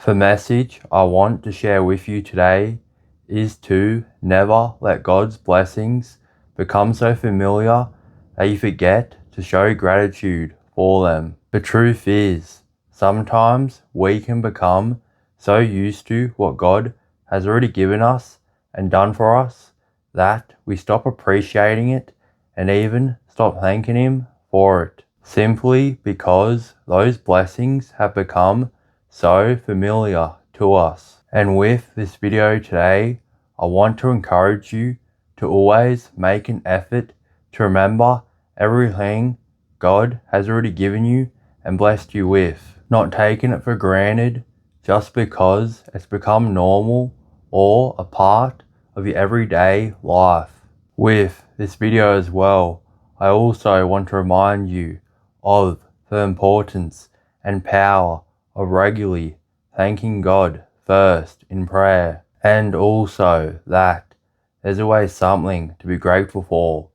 The message I want to share with you today is to never let God's blessings become so familiar that you forget to show gratitude for them. The truth is, sometimes we can become so used to what God has already given us and done for us that we stop appreciating it and even stop thanking Him for it, simply because those blessings have become so familiar to us. And with this video today, I want to encourage you to always make an effort to remember everything God has already given you and blessed you with, not taking it for granted just because it's become normal or a part of your everyday life. With this video as well, I also want to remind you of the importance and power of regularly thanking God first in prayer, and also that there's always something to be grateful for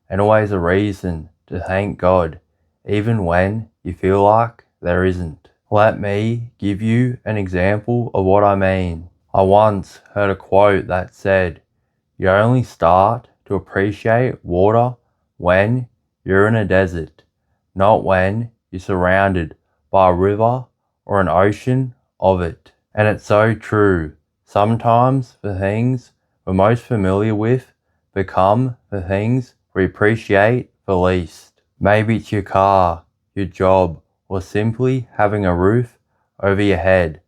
and always a reason to thank God even when you feel like there isn't. Let me give you an example of what I mean. I once heard a quote that said, "You only start to appreciate water when you're in a desert, not when you're surrounded by a river or an ocean of it." And it's so true. Sometimes the things we're most familiar with become the things we appreciate the least. Maybe it's your car, your job, or simply having a roof over your head.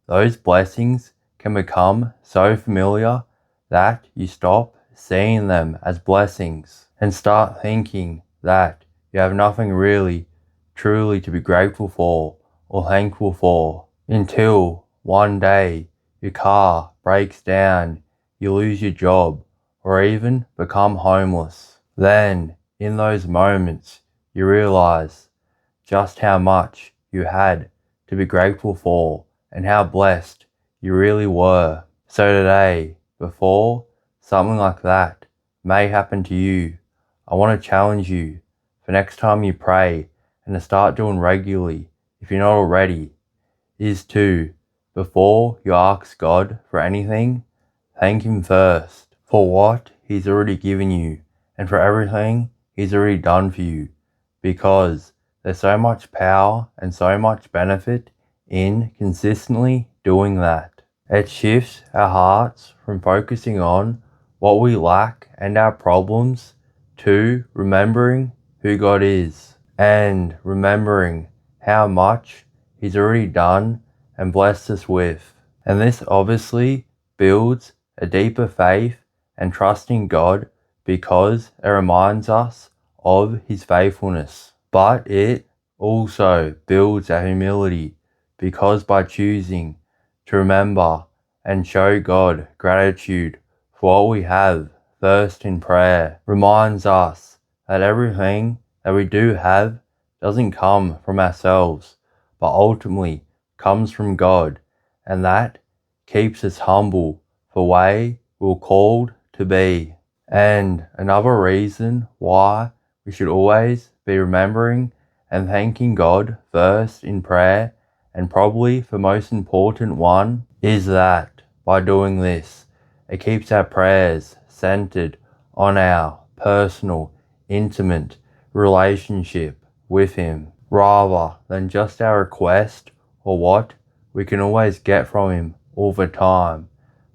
Those blessings can become so familiar that you stop seeing them as blessings and start thinking that you have nothing really, truly to be grateful for or thankful for, until one day your car breaks down, you lose your job, or even become homeless. Then, in those moments, you realize just how much you had to be grateful for and how blessed you really were. So today, before something like that may happen to you, I want to challenge you for next time you pray and to start doing regularly, if you're not already, is to, before you ask God for anything, thank Him first for what He's already given you and for everything He's already done for you, because there's so much power and so much benefit in consistently doing that. It shifts our hearts from focusing on what we lack and our problems to remembering who God is and remembering how much He's already done and blessed us with. And this obviously builds a deeper faith and trust in God because it reminds us of His faithfulness. But it also builds our humility, because by choosing to remember and show God gratitude for what we have first in prayer reminds us that everything that we do have doesn't come from ourselves, but ultimately comes from God, and that keeps us humble for the way we're called to be. And another reason why we should always be remembering and thanking God first in prayer, and probably the most important one, is that by doing this, it keeps our prayers centered on our personal, intimate relationship with Him, rather than just our request or what we can always get from Him all the time,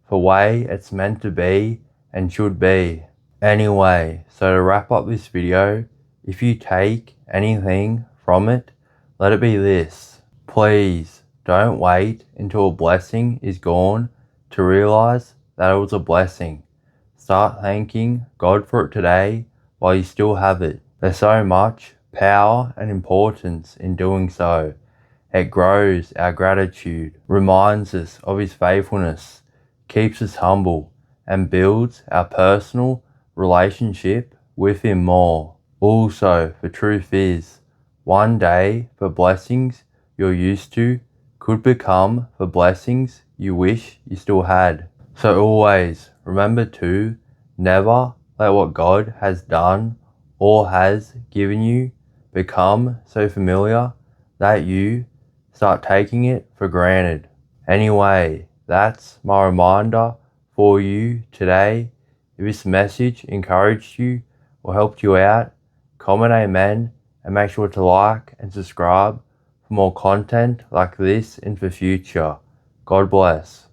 the way it's meant to be and should be. Anyway, so to wrap up this video, if you take anything from it, let it be this: please don't wait until a blessing is gone to realize that it was a blessing. Start thanking God for it today while you still have it. There's so much power and importance in doing so. It grows our gratitude, reminds us of His faithfulness, keeps us humble, and builds our personal relationship with Him more. Also, the truth is, one day the blessings you're used to could become the blessings you wish you still had. So always remember to never let what God has done or has given you become so familiar that you start taking it for granted. Anyway, that's my reminder for you today. If this message encouraged you or helped you out, comment amen and make sure to like and subscribe for more content like this in the future. God bless.